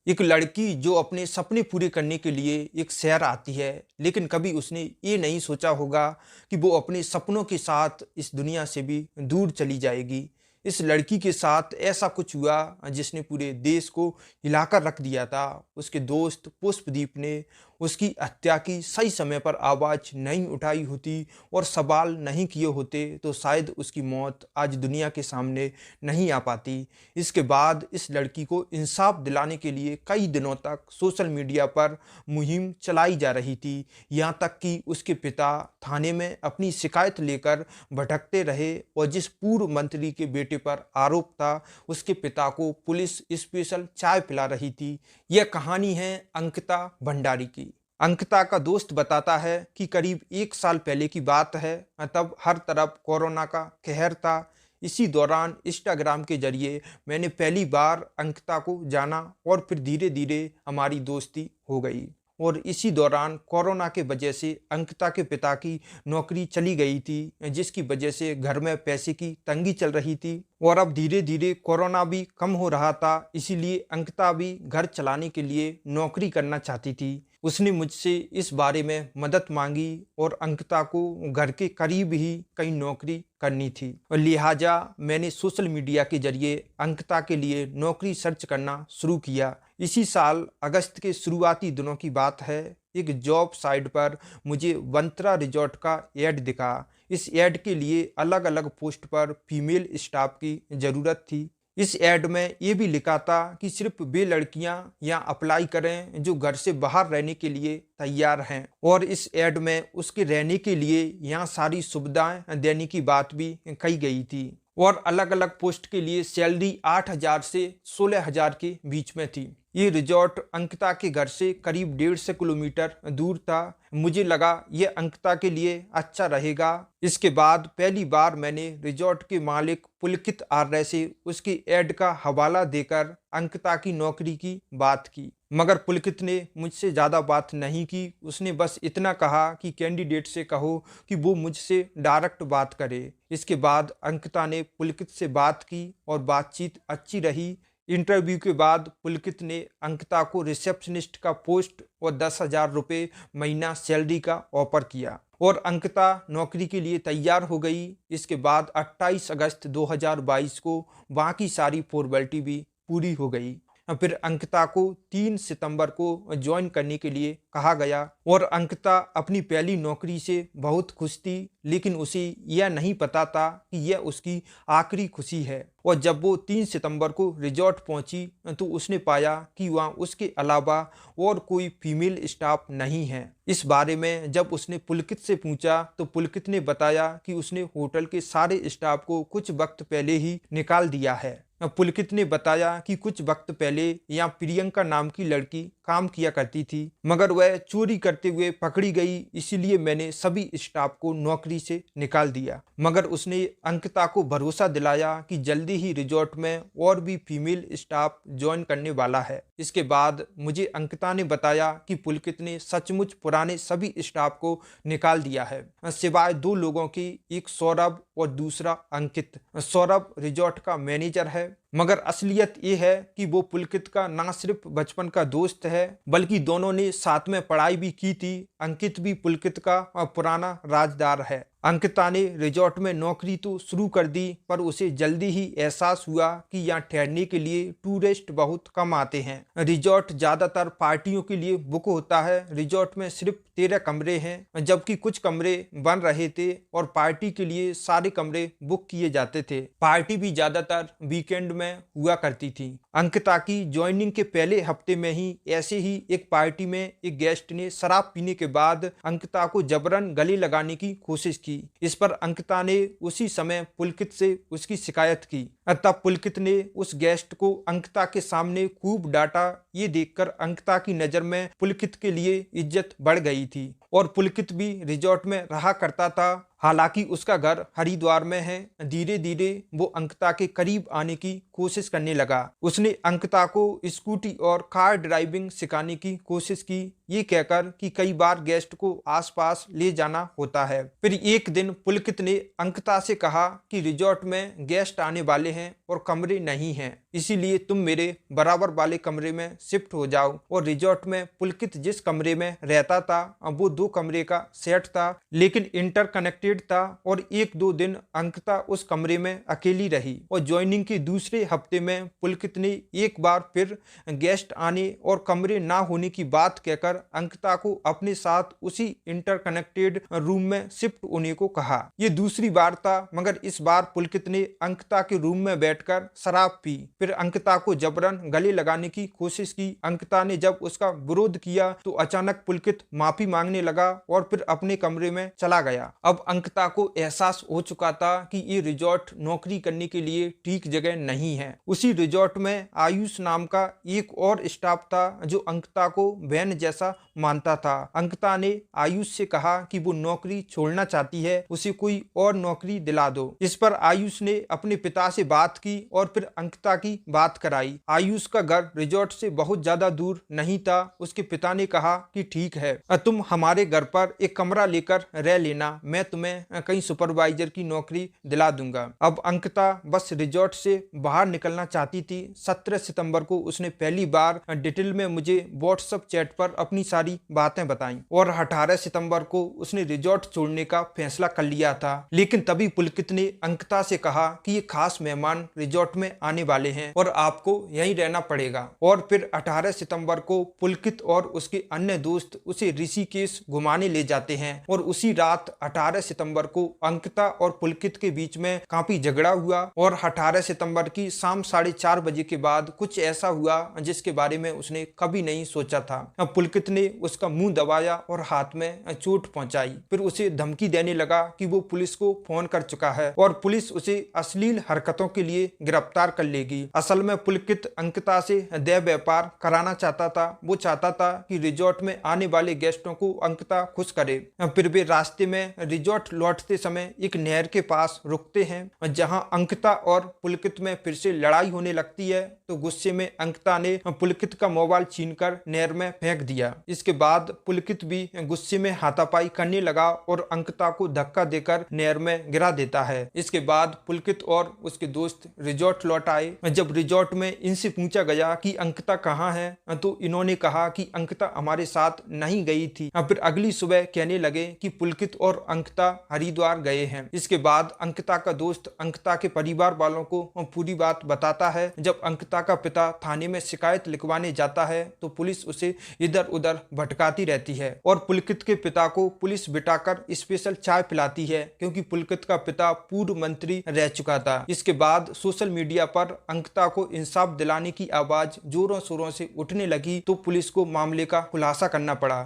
एक लड़की जो अपने सपने पूरे करने के लिए एक शहर आती है, लेकिन कभी उसने ये नहीं सोचा होगा कि वो अपने सपनों के साथ इस दुनिया से भी दूर चली जाएगी। इस लड़की के साथ ऐसा कुछ हुआ जिसने पूरे देश को हिलाकर रख दिया था। उसके दोस्त पुष्पदीप ने उसकी हत्या की सही समय पर आवाज़ नहीं उठाई होती और सवाल नहीं किए होते तो शायद उसकी मौत आज दुनिया के सामने नहीं आ पाती। इसके बाद इस लड़की को इंसाफ दिलाने के लिए कई दिनों तक सोशल मीडिया पर मुहिम चलाई जा रही थी। यहाँ तक कि उसके पिता थाने में अपनी शिकायत लेकर भटकते रहे और जिस पूर्व मंत्री के बेटे पर आरोप था, उसके पिता को पुलिस स्पेशल चाय पिला रही थी। यह कहानी है अंकिता भंडारी की। अंकिता का दोस्त बताता है कि करीब 1 साल पहले की बात है। तब हर तरफ कोरोना का कहर था। इसी दौरान इंस्टाग्राम के जरिए मैंने पहली बार अंकिता को जाना और फिर धीरे धीरे हमारी दोस्ती हो गई। और इसी दौरान कोरोना के वजह से अंकिता के पिता की नौकरी चली गई थी, जिसकी वजह से घर में पैसे की तंगी चल रही थी। और अब धीरे धीरे कोरोना भी कम हो रहा था, इसीलिए अंकिता भी घर चलाने के लिए नौकरी करना चाहती थी। उसने मुझसे इस बारे में मदद मांगी और अंकिता को घर के करीब ही कहीं नौकरी करनी थी और लिहाजा मैंने सोशल मीडिया के जरिए अंकिता के लिए नौकरी सर्च करना शुरू किया। इसी साल अगस्त के शुरुआती दिनों की बात है। एक जॉब साइट पर मुझे वंत्रा रिजॉर्ट का ऐड दिखा। इस ऐड के लिए अलग अलग पोस्ट पर फीमेल स्टाफ की ज़रूरत थी। इस ऐड में ये भी लिखा था कि सिर्फ वे लड़कियां यहाँ अप्लाई करें जो घर से बाहर रहने के लिए तैयार हैं। और इस ऐड में उसके रहने के लिए यहाँ सारी सुविधाएं देने की बात भी कही गई थी। और अलग अलग पोस्ट के लिए सैलरी 8,000 से 16,000 के बीच में थी। ये रिजॉर्ट अंकिता के घर से करीब 150 किलोमीटर दूर था। मुझे लगा ये अंकिता के लिए अच्छा रहेगा। इसके बाद पहली बार मैंने रिजॉर्ट के मालिक पुलकित आर्य से उसकी ऐड का हवाला देकर अंकिता की नौकरी की बात की, मगर पुलकित ने मुझसे ज़्यादा बात नहीं की। उसने बस इतना कहा कि कैंडिडेट से कहो कि वो मुझसे डायरेक्ट बात करे। इसके बाद अंकिता ने पुलकित से बात की और बातचीत अच्छी रही। इंटरव्यू के बाद पुलकित ने अंकिता को रिसेप्शनिस्ट का पोस्ट और 10,000 रुपये महीना सैलरी का ऑफर किया और अंकिता नौकरी के लिए तैयार हो गई। इसके बाद 28 अगस्त 2022 को बाकी सारी फॉर्मेलिटी भी पूरी हो गई। फिर अंकिता को 3 सितंबर को ज्वाइन करने के लिए कहा गया और अंकिता अपनी पहली नौकरी से बहुत खुश थी, लेकिन उसे यह नहीं पता था कि यह उसकी आखिरी खुशी है। और जब वो 3 सितंबर को रिजॉर्ट पहुंची तो उसने पाया कि वहाँ उसके अलावा और कोई फीमेल स्टाफ नहीं है। इस बारे में जब उसने पुलकित से पूछा तो पुलकित ने बताया कि उसने होटल के सारे स्टाफ को कुछ वक्त पहले ही निकाल दिया है। पुलकित ने बताया कि कुछ वक्त पहले यहाँ प्रियंका नाम की लड़की काम किया करती थी, मगर वह चोरी करते हुए पकड़ी गई, इसीलिए मैंने सभी स्टाफ को नौकरी से निकाल दिया। मगर उसने अंकिता को भरोसा दिलाया कि जल्दी ही रिजॉर्ट में और भी फीमेल स्टाफ ज्वाइन करने वाला है। इसके बाद मुझे अंकिता ने बताया कि पुलकित ने सचमुच पुराने सभी स्टाफ को निकाल दिया है, सिवाय 2 लोगों की, एक सौरभ और दूसरा अंकित। सौरभ रिजॉर्ट का मैनेजर है, मगर असलियत ये है कि वो पुलकित का ना सिर्फ बचपन का दोस्त है बल्कि दोनों ने साथ में पढ़ाई भी की थी। अंकित भी पुलकित का पुराना राजदार है। अंकिता ने रिजॉर्ट में नौकरी तो शुरू कर दी, पर उसे जल्दी ही एहसास हुआ कि यहाँ ठहरने के लिए टूरिस्ट बहुत कम आते हैं। रिजॉर्ट ज़्यादातर पार्टियों के लिए बुक होता है। रिजॉर्ट में सिर्फ 13 कमरे हैं, जबकि कुछ कमरे बन रहे थे और पार्टी के लिए सारे कमरे बुक किए जाते थे। पार्टी भी ज़्यादातर वीकेंड में हुआ करती थी। अंकिता की ज्वाइनिंग के पहले हफ्ते में ही ऐसे ही एक पार्टी में एक गेस्ट ने शराब पीने के बाद अंकिता को जबरन गले लगाने की कोशिश की। इस पर अंकिता ने उसी समय पुलकित से उसकी शिकायत की। तब पुलकित ने उस गेस्ट को अंकिता के सामने खूब डांटा। ये देखकर अंकिता की नज़र में पुलकित के लिए इज्जत बढ़ गई थी और पुलकित भी रिजॉर्ट में रहा करता था। हालांकि उसका घर हरिद्वार में है। धीरे धीरे वो अंकिता के करीब आने की कोशिश करने लगा। उसने अंकिता को स्कूटी और कार ड्राइविंग सिखाने की कोशिश की, ये कहकर कि कई बार गेस्ट को आसपास ले जाना होता है। फिर एक दिन पुलकित ने अंकिता से कहा कि रिजॉर्ट में गेस्ट आने वाले हैं और कमरे नहीं हैं, इसीलिए तुम मेरे बराबर वाले कमरे में शिफ्ट हो जाओ। और रिजॉर्ट में पुलकित जिस कमरे में रहता था वो 2 कमरे का सेट था, लेकिन इंटरकनेक्टेड था। और 1-2 दिन अंकिता उस कमरे में अकेली रही और ज्वाइनिंग के दूसरे हफ्ते में पुलकित ने एक बार फिर गेस्ट आने और कमरे ना होने की बात कहकर अंकिता को अपने साथ उसी इंटरकनेक्टेड रूम में शिफ्ट होने को कहा। ये दूसरी बार था, मगर इस बार पुलकित ने अंकिता के रूम में बैठकर शराब पी, फिर अंकिता को जबरन गले लगाने की कोशिश की। अंकिता ने जब उसका विरोध किया तो अचानक पुलकित माफी मांगने लगा और फिर अपने कमरे में चला गया। अब अंकिता को एहसास हो चुका था कि ये रिजॉर्ट नौकरी करने के लिए ठीक जगह नहीं है। उसी रिजॉर्ट में आयुष नाम का एक और स्टाफ था जो अंकिता को बहन जैसा मानता था। अंकिता ने आयुष से कहा कि वो नौकरी छोड़ना चाहती है, उसे कोई और नौकरी दिला दो। इस पर आयुष ने अपने पिता से बात की और फिर अंकिता की बात कराई। आयुष का घर रिजॉर्ट से बहुत ज्यादा दूर नहीं था। उसके पिता ने कहा कि ठीक है, तुम हमारे घर पर एक कमरा लेकर रह लेना, मैं तुम्हें कहीं सुपरवाइजर की नौकरी दिला दूंगा। अब अंकिता बस रिजॉर्ट से बाहर निकलना चाहती थी। 17 सितंबर को उसने पहली बार डिटेल में मुझे व्हाट्सएप चैट पर अपनी सारी बातें बताई और 18 सितंबर को उसने रिजॉर्ट छोड़ने का फैसला कर लिया था। लेकिन तभी पुलकित ने अंकिता से कहा कि ये खास मेहमान रिजॉर्ट में आने वाले हैं और आपको यहीं रहना पड़ेगा। और फिर 18 सितंबर को पुलकित और उसके अन्य दोस्त उसे ऋषिकेश घुमाने ले जाते हैं और उसी रात 18 सितंबर को अंकिता और पुलकित के बीच में काफी झगड़ा हुआ। और 18 सितंबर की शाम 4:30 बजे के बाद कुछ ऐसा हुआ जिसके बारे में उसने कभी नहीं सोचा था। पुलकित ने उसका मुंह दबाया और हाथ में चोट पहुंचाई, फिर उसे धमकी देने लगा कि वो पुलिस को फोन कर चुका है और पुलिस उसे अश्लील हरकतों के लिए गिरफ्तार कर लेगी। असल में पुलकित अंकिता से देह व्यापार कराना चाहता था। वो चाहता था कि रिजॉर्ट में आने वाले गेस्टों को अंकिता खुश करे। फिर वे रास्ते में रिजॉर्ट लौटते समय एक नहर के पास रुकते हैं जहां अंकिता और पुलकित में फिर से लड़ाई होने लगती है। तो गुस्से में अंकिता ने पुलकित का मोबाइल छीनकर नहर में फेंक दिया। इसके बाद पुलकित भी गुस्से में हाथापाई करने लगा और अंकिता को धक्का देकर नहर में गिरा देता है। इसके बाद पुलकित और उसके दोस्त रिजॉर्ट लौट आए। जब रिजॉर्ट में इनसे पूछा गया कि अंकिता कहाँ है तो इन्होंने कहा कि अंकिता हमारे साथ नहीं गई थी। फिर अगली सुबह कहने लगे कि पुलकित और अंकिता हरिद्वार गए हैं। इसके बाद अंकिता का दोस्त अंकिता के परिवार वालों को पूरी बात बताता है। जब अंकिता का पिता थाने में शिकायत लिखवाने जाता है तो पुलिस उसे इधर उधर भटकाती रहती है और पुलकित के पिता को पुलिस बिठाकर स्पेशल चाय पिलाती है, क्योंकि पुलकित का पिता पूर्व मंत्री रह चुका था। इसके बाद सोशल मीडिया पर अंकिता को इंसाफ दिलाने की आवाज जोरों शोरों से उठने लगी तो पुलिस को मामले का खुलासा करना पड़ा।